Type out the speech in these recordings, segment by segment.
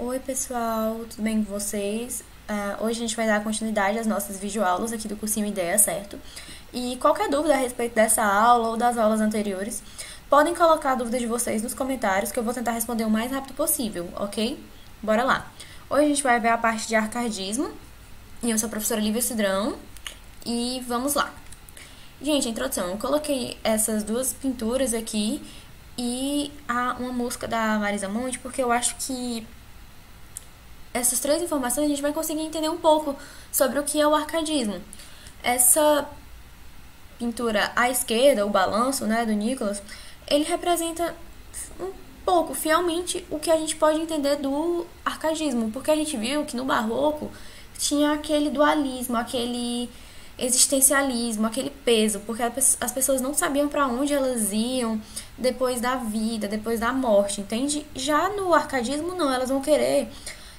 Oi pessoal, tudo bem com vocês? Hoje a gente vai dar continuidade às nossas videoaulas aqui do cursinho Ideia, certo? E qualquer dúvida a respeito dessa aula ou das aulas anteriores, podem colocar a dúvida de vocês nos comentários que eu vou tentar responder o mais rápido possível, ok? Bora lá! Hoje a gente vai ver a parte de arcadismo e eu sou a professora Lívia Cidrão e vamos lá! Gente, a introdução, eu coloquei essas duas pinturas aqui e uma música da Marisa Monte porque eu acho que essas três informações a gente vai conseguir entender um pouco sobre o que é o arcadismo. Essa pintura à esquerda, o balanço, né, do Nicholas, ele representa um pouco, fielmente, o que a gente pode entender do arcadismo, porque a gente viu que no barroco tinha aquele dualismo, aquele existencialismo, aquele peso, porque as pessoas não sabiam para onde elas iam depois da vida, depois da morte, entende? Já no arcadismo não, elas vão querer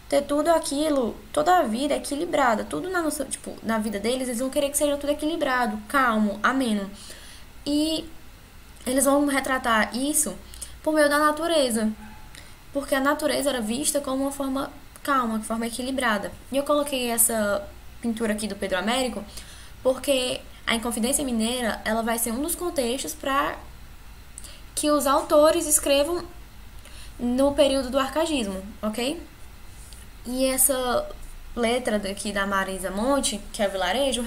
ter tudo aquilo, toda a vida equilibrada, tudo na nossa, na vida deles, eles vão querer que seja tudo equilibrado, calmo, ameno. E eles vão retratar isso por meio da natureza, porque a natureza era vista como uma forma calma, uma forma equilibrada. E eu coloquei essa pintura aqui do Pedro Américo porque a Inconfidência Mineira, ela vai ser um dos contextos para que os autores escrevam no período do arcadismo, ok? E essa letra daqui da Marisa Monte, que é o Vilarejo,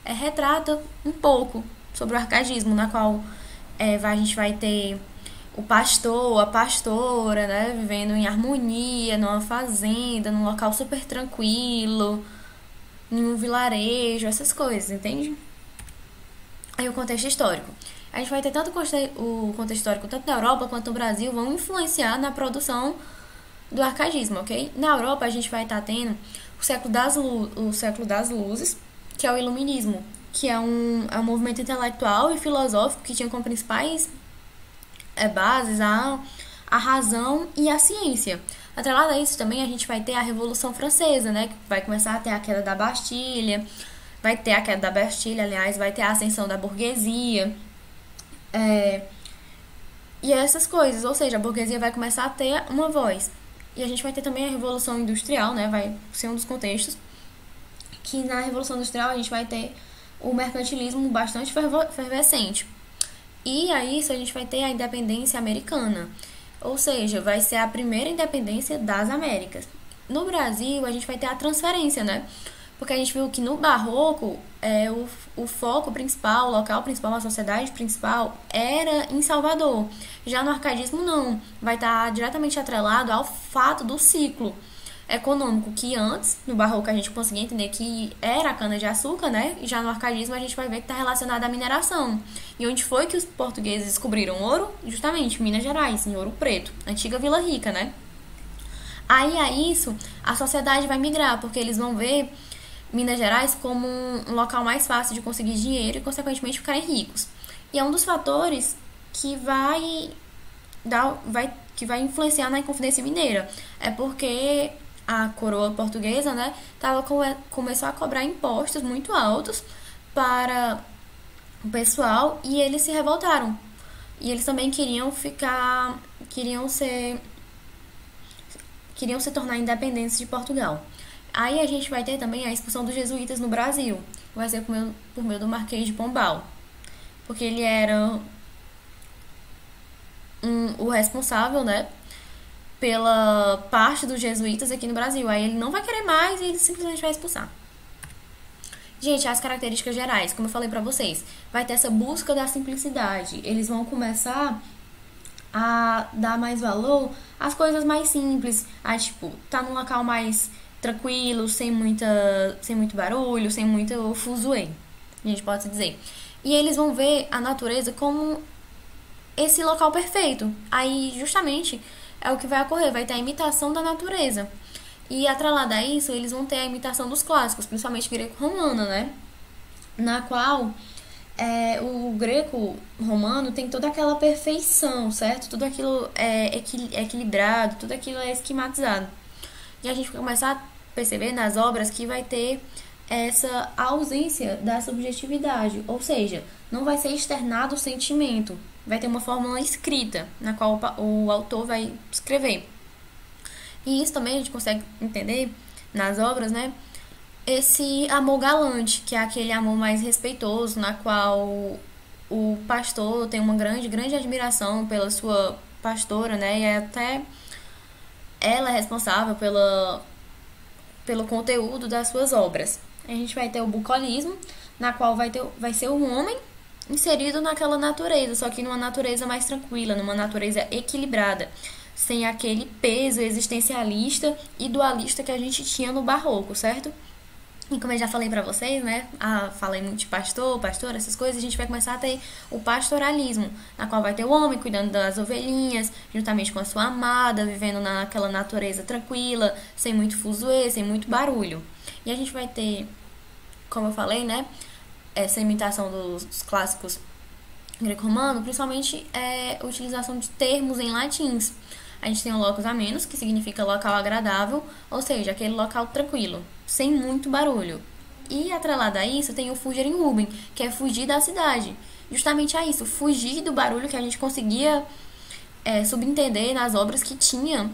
retrata um pouco sobre o arcadismo, na qual a gente vai ter o pastor, a pastora, né, vivendo em harmonia, numa fazenda, num local super tranquilo, em um vilarejo, essas coisas, entende? Aí o contexto histórico. A gente vai ter tanto o contexto histórico, tanto na Europa quanto no Brasil, vão influenciar na produção do arcadismo, ok? Na Europa a gente vai estar tendo o século das luzes, que é o iluminismo, que é um movimento intelectual e filosófico que tinha como principais bases a razão e a ciência. Atrelado a isso também a gente vai ter a Revolução Francesa, né? Que vai começar a ter a queda da Bastilha, vai ter a ascensão da burguesia, e essas coisas, ou seja, a burguesia vai começar a ter uma voz. E a gente vai ter também a Revolução Industrial, né? Vai ser um dos contextos. Que na Revolução Industrial a gente vai ter o mercantilismo bastante fervescente. E a isso a gente vai ter a independência americana. Ou seja, vai ser a primeira independência das Américas. No Brasil, a gente vai ter a transferência, né? Porque a gente viu que no Barroco, o foco principal, o local principal, a sociedade principal era em Salvador. Já no arcadismo, não. Vai estar diretamente atrelado ao fato do ciclo econômico, que antes, no Barroco, a gente conseguia entender que era a cana-de-açúcar, né? E já no arcadismo, a gente vai ver que está relacionado à mineração. E onde foi que os portugueses descobriram ouro? Justamente, Minas Gerais, em Ouro Preto. Antiga Vila Rica, né? Aí, a isso, a sociedade vai migrar, porque eles vão ver Minas Gerais como um local mais fácil de conseguir dinheiro e, consequentemente, ficarem ricos. E é um dos fatores que vai influenciar na Inconfidência Mineira. É porque a coroa portuguesa, né, começou a cobrar impostos muito altos para o pessoal e eles se revoltaram. E eles também queriam se tornar independentes de Portugal. Aí a gente vai ter também a expulsão dos jesuítas no Brasil. Vai ser por meio do Marquês de Pombal. Porque ele era o responsável, né, pela parte dos jesuítas aqui no Brasil. Aí ele não vai querer mais e ele simplesmente vai expulsar. Gente, as características gerais, como eu falei pra vocês, vai ter essa busca da simplicidade. Eles vão começar a dar mais valor às coisas mais simples. Tá num local mais tranquilo, sem muito barulho, sem muito fuzuê, a gente pode dizer. E eles vão ver a natureza como esse local perfeito. Aí, justamente, é o que vai ocorrer, vai ter a imitação da natureza. E, atrelada a isso, eles vão ter a imitação dos clássicos, principalmente greco-romana, né? Na qual o greco-romano tem toda aquela perfeição, certo? Tudo aquilo é equilibrado, tudo aquilo é esquematizado. E a gente vai começar a perceber nas obras que vai ter essa ausência da subjetividade, ou seja, não vai ser externado o sentimento, vai ter uma fórmula escrita, na qual o autor vai escrever. E isso também a gente consegue entender nas obras, né? Esse amor galante, que é aquele amor mais respeitoso, na qual o pastor tem uma grande, grande admiração pela sua pastora, né? E até ela é responsável pelo conteúdo das suas obras. A gente vai ter o bucolismo, na qual vai ser o homem inserido naquela natureza, só que numa natureza mais tranquila, numa natureza equilibrada, sem aquele peso existencialista e dualista que a gente tinha no barroco, certo? E como eu já falei pra vocês, né? Falei muito de pastor, pastora, essas coisas. A gente vai começar a ter o pastoralismo, na qual vai ter o homem cuidando das ovelhinhas, juntamente com a sua amada, vivendo naquela natureza tranquila, sem muito fuzuê, sem muito barulho. E a gente vai ter, como eu falei, né? Essa imitação dos clássicos greco-romano, principalmente a utilização de termos em latins. A gente tem o locus amenus, que significa local agradável, ou seja, aquele local tranquilo, sem muito barulho. E atrelado a isso tem o fugere in urbem, que é fugir da cidade. Justamente a isso, fugir do barulho que a gente conseguia subentender nas obras que tinha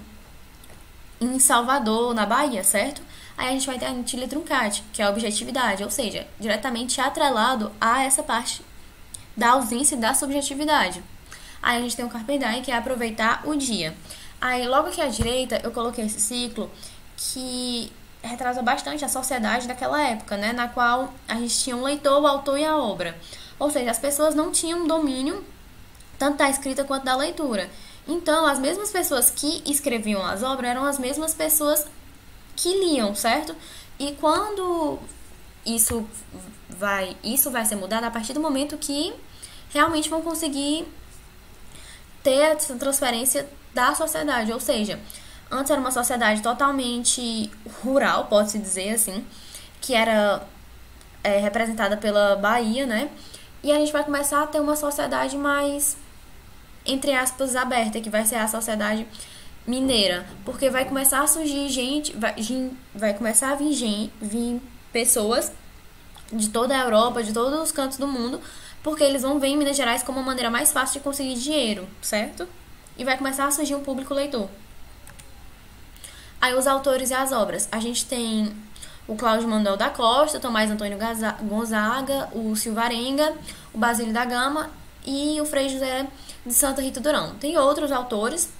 em Salvador, na Bahia, certo? Aí a gente vai ter a antilia truncate, que é a objetividade, ou seja, diretamente atrelado a essa parte da ausência da subjetividade. Aí a gente tem o carpe diem, que é aproveitar o dia. Aí logo aqui à direita eu coloquei esse ciclo que retrata bastante a sociedade daquela época, né? Na qual a gente tinha um leitor, o autor e a obra. Ou seja, as pessoas não tinham domínio tanto da escrita quanto da leitura. Então, as mesmas pessoas que escreviam as obras eram as mesmas pessoas que liam, certo? E quando isso vai ser mudado a partir do momento que realmente vão conseguir ter essa transferência da sociedade, ou seja, antes era uma sociedade totalmente rural, pode-se dizer assim, que era representada pela Bahia, né? E a gente vai começar a ter uma sociedade mais, entre aspas, aberta, que vai ser a sociedade mineira, porque vai começar a surgir gente, vai começar a vir pessoas de toda a Europa, de todos os cantos do mundo, porque eles vão ver em Minas Gerais como uma maneira mais fácil de conseguir dinheiro, certo? E vai começar a surgir um público leitor. Aí os autores e as obras. A gente tem o Cláudio Manuel da Costa, Tomás Antônio Gonzaga, o Silvarenga, o Basílio da Gama e o Frei José de Santa Rita Durão. Tem outros autores,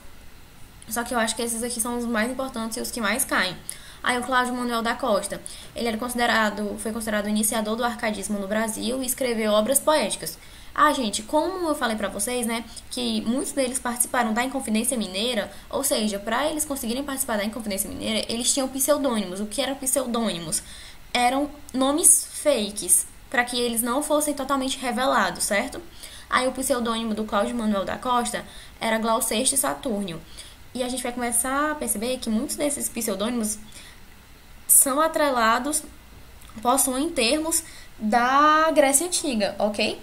só que eu acho que esses aqui são os mais importantes e os que mais caem. Aí o Cláudio Manuel da Costa, ele foi considerado o iniciador do arcadismo no Brasil e escreveu obras poéticas. Gente, como eu falei pra vocês, né, que muitos deles participaram da Inconfidência Mineira, ou seja, para eles conseguirem participar da Inconfidência Mineira, eles tinham pseudônimos. O que eram pseudônimos? Eram nomes fakes, para que eles não fossem totalmente revelados, certo? Aí o pseudônimo do Cláudio Manuel da Costa era Glauceste Saturnio. E a gente vai começar a perceber que muitos desses pseudônimos são atrelados, possuem termos da Grécia Antiga, ok?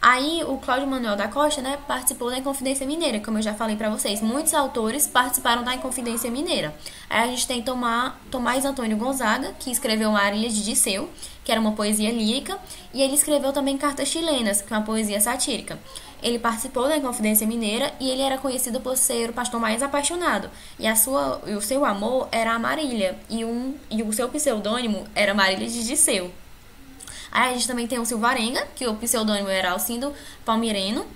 Aí o Cláudio Manuel da Costa, né, participou da Inconfidência Mineira, como eu já falei pra vocês. Muitos autores participaram da Inconfidência Mineira. Aí a gente tem Tomás Antônio Gonzaga, que escreveu Marília de Disseu, que era uma poesia lírica, e ele escreveu também Cartas Chilenas, que é uma poesia satírica. Ele participou da Inconfidência Mineira e ele era conhecido por ser o pastor mais apaixonado. E o seu amor era a Marília, e o seu pseudônimo era Marília de Disseu. Aí a gente também tem o Silvarenga, que o pseudônimo era Alcindo Palmireno,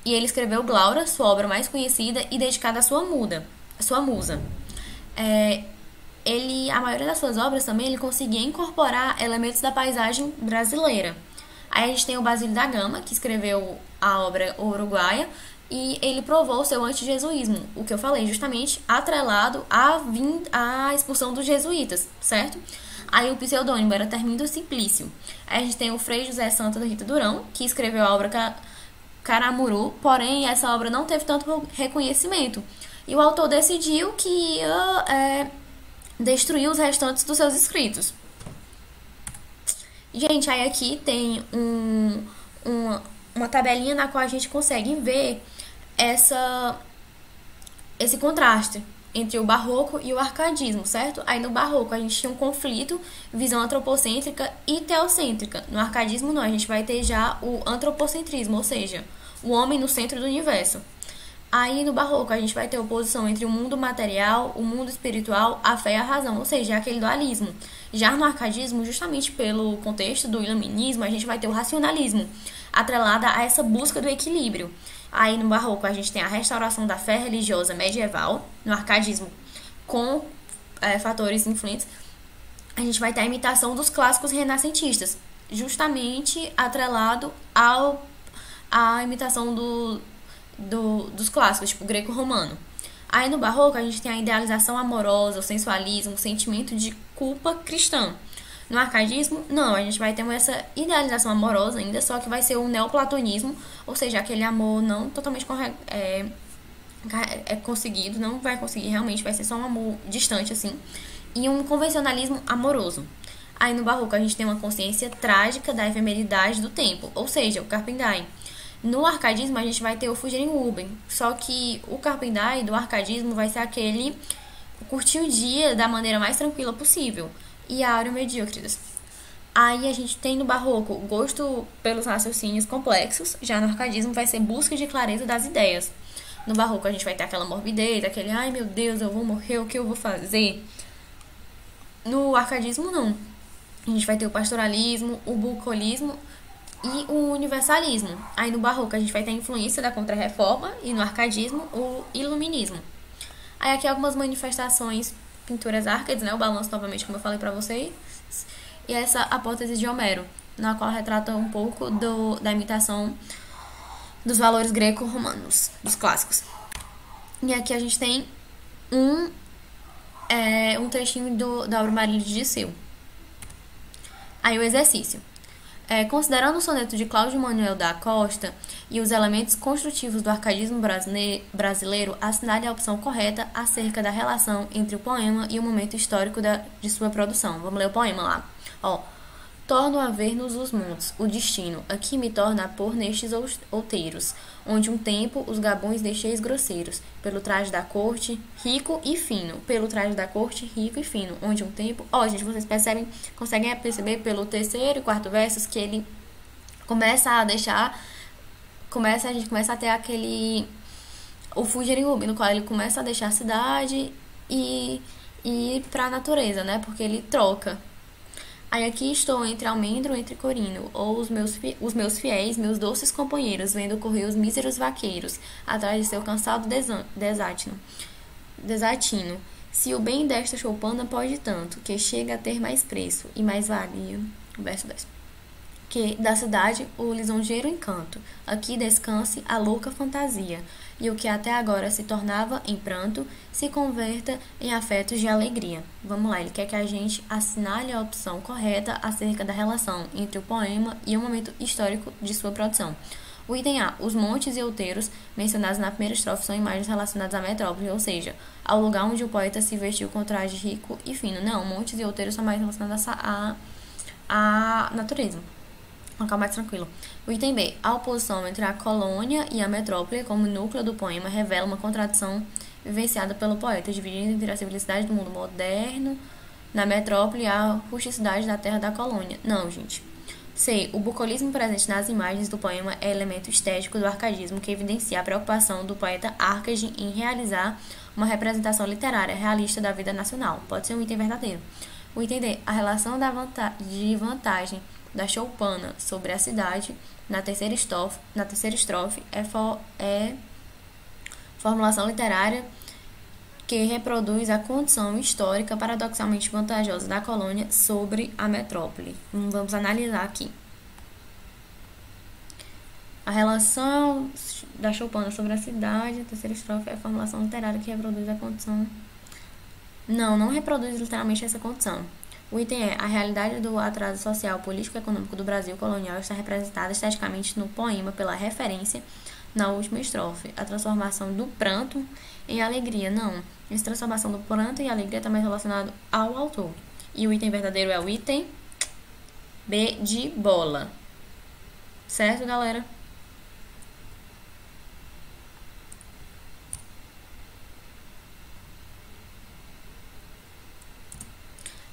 e ele escreveu Glaura, sua obra mais conhecida e dedicada à sua musa. A maioria das suas obras também ele conseguia incorporar elementos da paisagem brasileira. Aí a gente tem o Basílio da Gama, que escreveu a obra Uruguaia, e ele provou o seu antijesuísmo, o que eu falei, justamente atrelado à expulsão dos jesuítas, certo? Aí o pseudônimo era Termindo Simplício. Aí a gente tem o Frei José Santa Rita Durão, que escreveu a obra Caramuru, porém essa obra não teve tanto reconhecimento. E o autor decidiu que ia destruir os restantes dos seus escritos. Gente, aí aqui tem uma tabelinha na qual a gente consegue ver esse contraste entre o barroco e o arcadismo, certo? Aí no barroco a gente tinha um conflito, visão antropocêntrica e teocêntrica. No arcadismo não, a gente vai ter já o antropocentrismo, ou seja, o homem no centro do universo. Aí no barroco a gente vai ter oposição entre o mundo material, o mundo espiritual, a fé e a razão, ou seja, é aquele dualismo. Já no arcadismo, justamente pelo contexto do iluminismo, a gente vai ter o racionalismo, atrelada a essa busca do equilíbrio. Aí no barroco a gente tem a restauração da fé religiosa medieval, no arcadismo com fatores influentes, a gente vai ter a imitação dos clássicos renascentistas, justamente atrelado à imitação dos clássicos, tipo greco-romano. Aí no barroco a gente tem a idealização amorosa, o sensualismo, o sentimento de culpa cristã. No arcadismo, não, a gente vai ter essa idealização amorosa ainda, só que vai ser o neoplatonismo, ou seja, aquele amor não totalmente conseguido, não vai conseguir realmente, vai ser só um amor distante, assim, e um convencionalismo amoroso. Aí no barroco a gente tem uma consciência trágica da efemeridade do tempo, ou seja, o Carpendai. No arcadismo a gente vai ter o Fugirem Urban, só que o Carpendai do arcadismo vai ser aquele curtir o dia da maneira mais tranquila possível, e a Áureo Medíocritas. Aí a gente tem no barroco o gosto pelos raciocínios complexos, já no arcadismo vai ser busca de clareza das ideias. No barroco a gente vai ter aquela morbidez, aquele ai meu Deus, eu vou morrer, o que eu vou fazer? No arcadismo não. A gente vai ter o pastoralismo, o bucolismo e o universalismo. Aí no barroco a gente vai ter a influência da Contra-Reforma e no arcadismo o iluminismo. Aí aqui algumas manifestações, pinturas árcades, né? O balanço novamente, como eu falei pra vocês. E essa apótese de Homero, na qual retrata um pouco da imitação dos valores greco-romanos, dos clássicos. E aqui a gente tem um trechinho da obra Marília de Dirceu. Aí o exercício. Considerando o soneto de Cláudio Manuel da Costa e os elementos construtivos do arcadismo brasileiro, assinale a opção correta acerca da relação entre o poema e o momento histórico de sua produção. Vamos ler o poema lá. Torno a ver-nos os montes, o destino, aqui me torna a pôr nestes outeiros, onde um tempo os gabões deixeis grosseiros, pelo traje da corte, rico e fino, pelo traje da corte, rico e fino, onde um tempo... gente, vocês conseguem perceber pelo terceiro e quarto versos que ele começa a deixar... a gente começa a ter o Fugirem Urban, no qual ele começa a deixar a cidade e ir para a natureza, né? Porque ele troca. Aí aqui estou entre almendro, entre corino, ou os meus fiéis, meus doces companheiros, vendo correr os míseros vaqueiros, atrás de seu cansado desatino. Se o bem desta choupana pode tanto, que chega a ter mais preço e mais valia, verso 10, que da cidade o lisonjeiro encanto, aqui descanse a louca fantasia, e o que até agora se tornava em pranto, se converta em afetos de alegria. Vamos lá, ele quer que a gente assinale a opção correta acerca da relação entre o poema e o momento histórico de sua produção. O item A. Os montes e outeiros mencionados na primeira estrofe são imagens relacionadas à metrópole, ou seja, ao lugar onde o poeta se vestiu com traje rico e fino. Não, montes e outeiros são mais relacionados à natureza. Um local mais tranquilo. O item B. A oposição entre a colônia e a metrópole como núcleo do poema revela uma contradição vivenciada pelo poeta, dividindo entre a civilização do mundo moderno na metrópole e a rusticidade da terra da colônia. Não, gente. C. O bucolismo presente nas imagens do poema é elemento estético do arcadismo que evidencia a preocupação do poeta Arcade em realizar uma representação literária realista da vida nacional. Pode ser um item verdadeiro. O item D. A relação de vantagem da choupana sobre a cidade na terceira estrofe é formulação literária que reproduz a condição histórica paradoxalmente vantajosa da colônia sobre a metrópole. Vamos analisar aqui. A relação da choupana sobre a cidade, a terceira estrofe é a formulação literária que reproduz a condição... Não reproduz literalmente essa condição. O item é: a realidade do atraso social, político e econômico do Brasil colonial está representada esteticamente no poema pela referência na última estrofe. A transformação do pranto em alegria. Não. Essa transformação do pranto em alegria está mais relacionado ao autor. E o item verdadeiro é o item B de bola. Certo, galera?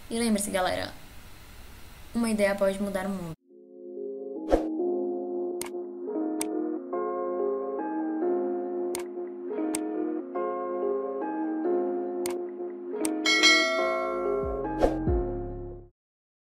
E lembre-se, galera, uma ideia pode mudar o mundo.